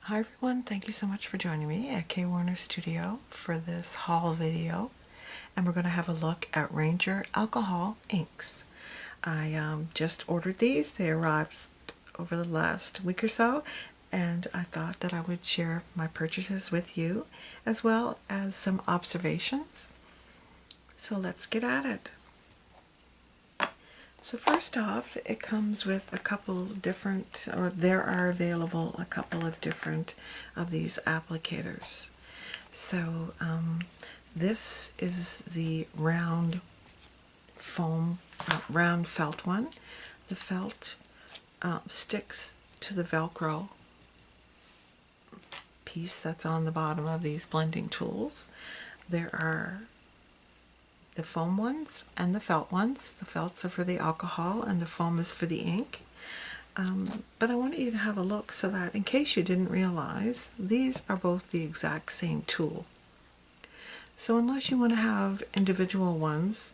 Hi everyone, thank you so much for joining me at K Warner Studio for this haul video, and we're going to have a look at Ranger alcohol inks. I just ordered these. They arrived over the last week or so, and I thought that I would share my purchases with you as well as some observations. So let's get at it. So first off, it comes with a couple different, or there are available a couple of different of these applicators. So this is the round foam, round felt one. The felt sticks to the Velcro piece that's on the bottom of these blending tools. There are the foam ones and the felt ones. The felts are for the alcohol and the foam is for the ink. But I wanted you to have a look so that in case you didn't realize, these are both the exact same tool. So unless you want to have individual ones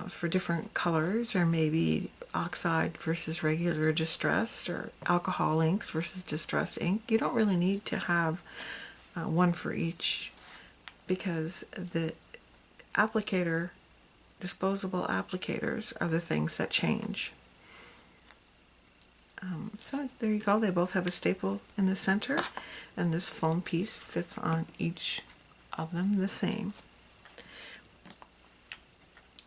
for different colors, or maybe oxide versus regular distressed, or alcohol inks versus distressed ink, you don't really need to have one for each, because the applicator, disposable applicators, are the things that change. So there you go, they both have a staple in the center, and this foam piece fits on each of them the same.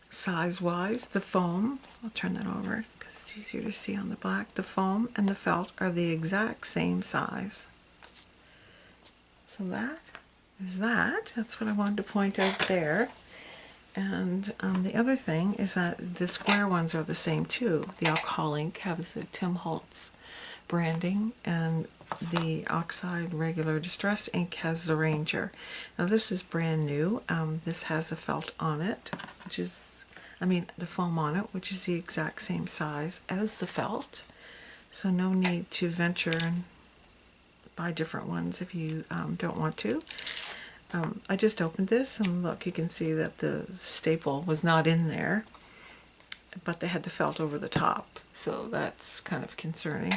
Size-wise, the foam, I'll turn that over because it's easier to see on the black, the foam and the felt are the exact same size. So that is that. That's what I wanted to point out there. And the other thing is that the square ones are the same too. The alcohol ink has the Tim Holtz branding, and the oxide regular distress ink has the Ranger. Now this is brand new. This has a felt on it, which is, the foam on it, which is the exact same size as the felt. So no need to venture and buy different ones if you don't want to. I just opened this, and look, you can see that the staple was not in there, but they had the felt over the top, so that's kind of concerning.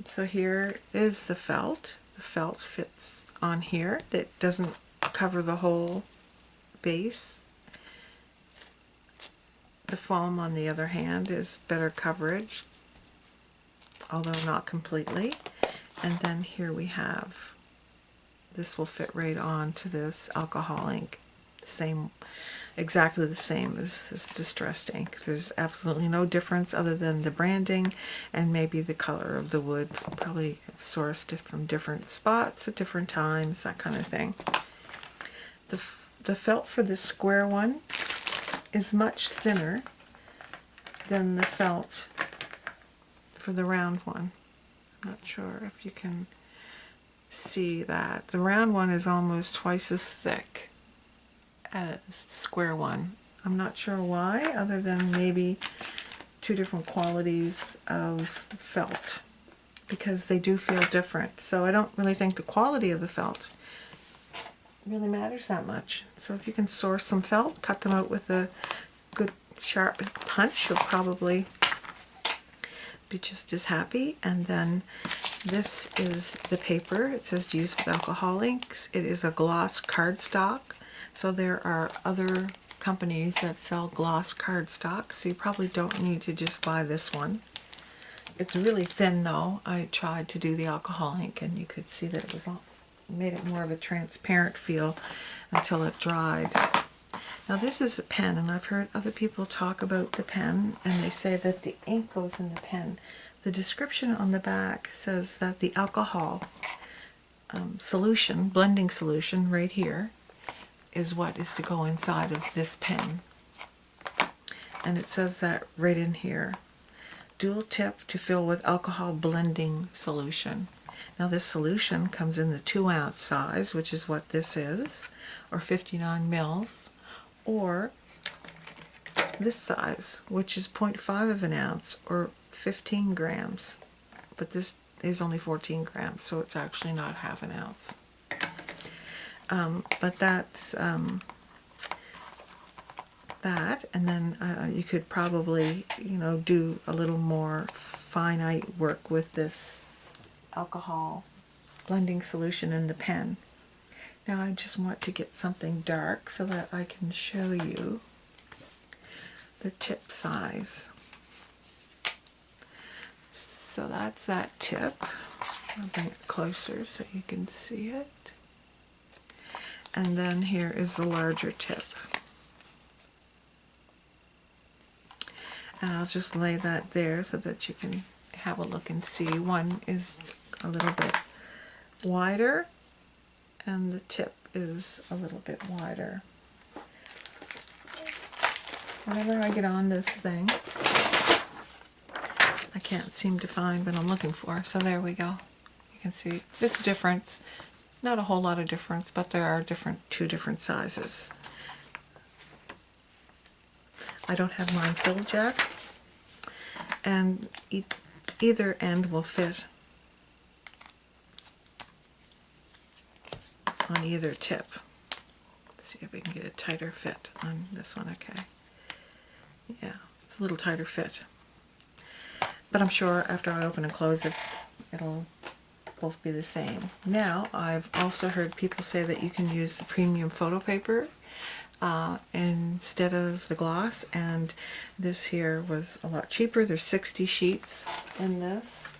So here is the felt. The felt fits on here. It doesn't cover the whole base. The foam, on the other hand, is better coverage, although not completely. And then here we have, this will fit right on to this alcohol ink, the same, exactly the same as this distressed ink. There's absolutely no difference other than the branding and maybe the color of the wood, probably sourced from different spots at different times, that kind of thing. The felt for this square one is much thinner than the felt for the round one. I'm not sure if you can see that. The round one is almost twice as thick as the square one. I'm not sure why, other than maybe two different qualities of felt, because they do feel different. So I don't really think the quality of the felt really matters that much. So if you can source some felt, cut them out with a good sharp punch, you'll probably be just as happy. And then this is the paper. It says to use with alcohol inks. It is a gloss cardstock. So there are other companies that sell gloss cardstock, so you probably don't need to just buy this one. It's really thin though. I tried to do the alcohol ink and you could see that it was all, made it more of a transparent feel until it dried. Now this is a pen, and I've heard other people talk about the pen, and they say that the ink goes in the pen. The description on the back says that the alcohol solution, blending solution right here, is what is to go inside of this pen. And it says that right in here. Dual tip to fill with alcohol blending solution. Now this solution comes in the 2-ounce size, which is what this is, or 59 mils, or this size, which is 0.5 of an ounce, or 15 grams. But this is only 14 grams, so it's actually not half an ounce. But that's that, and then you could probably, you know, do a little more finite work with this alcohol blending solution in the pen. Now I just want to get something dark so that I can show you the tip size. So that's that tip. I'll bring it closer so you can see it. And then here is the larger tip. And I'll just lay that there so that you can have a look and see. One is a little bit wider and the tip is a little bit wider. Whenever I get on this thing, I can't seem to find what I'm looking for. So there we go. You can see this difference. Not a whole lot of difference, but there are two different sizes. I don't have mine filled yet, and either end will fit on either tip. Let's see if we can get a tighter fit on this one. Okay. Yeah, it's a little tighter fit. But I'm sure after I open and close it, it'll both be the same. Now, I've also heard people say that you can use the premium photo paper instead of the gloss, and this here was a lot cheaper. There's 60 sheets in this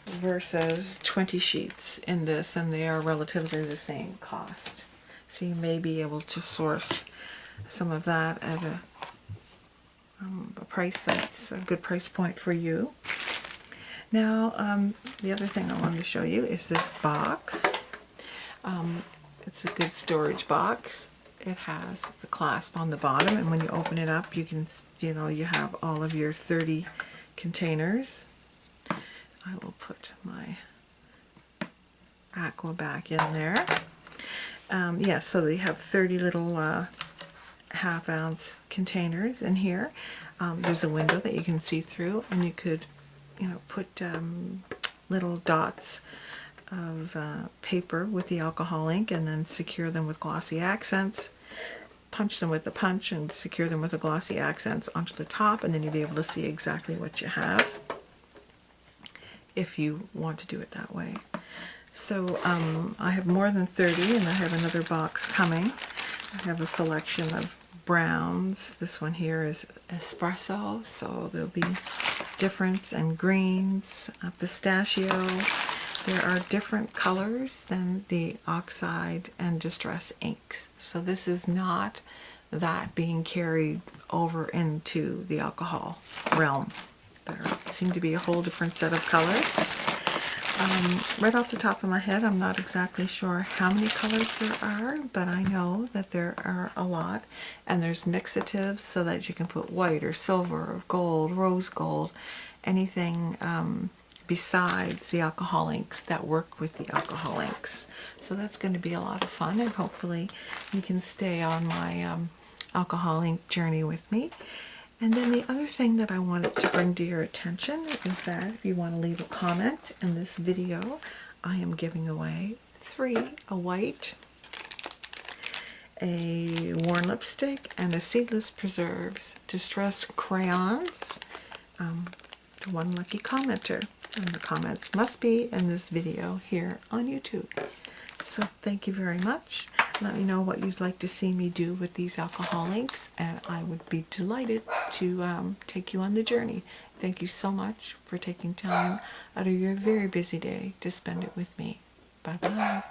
versus 20 sheets in this, and they are relatively the same cost. So you may be able to source some of that at a price that's a good price point for you. Now, the other thing I wanted to show you is this box. It's a good storage box. It has the clasp on the bottom, and when you open it up, you can, you know, you have all of your 30 containers. I will put my aqua back in there. Yeah, so you have 30 little half-ounce containers in here. There's a window that you can see through, and you could, you know, put little dots of paper with the alcohol ink and then secure them with glossy accents, punch them with the punch and secure them with the glossy accents onto the top, and then you'll be able to see exactly what you have if you want to do it that way. So I have more than 30, and I have another box coming. I have a selection of browns. This one here is espresso, so there'll be difference, and greens, pistachio. There are different colors than the oxide and distress inks. So this is not that being carried over into the alcohol realm. There seem to be a whole different set of colors. Right off the top of my head, I'm not exactly sure how many colors there are, but I know that there are a lot. And there's mixatives, so that you can put white or silver or gold, rose gold, anything besides the alcohol inks that work with the alcohol inks. So that's going to be a lot of fun, and hopefully you can stay on my alcohol ink journey with me. And then the other thing that I wanted to bring to your attention is that if you want to leave a comment in this video, I am giving away 3, a white, a worn lipstick, and a Seedless Preserves Distress crayons to one lucky commenter. And the comments must be in this video here on YouTube. So thank you very much. Let me know what you'd like to see me do with these alcohol inks, and I would be delighted to take you on the journey. Thank you so much for taking time out of your very busy day to spend it with me. Bye-bye.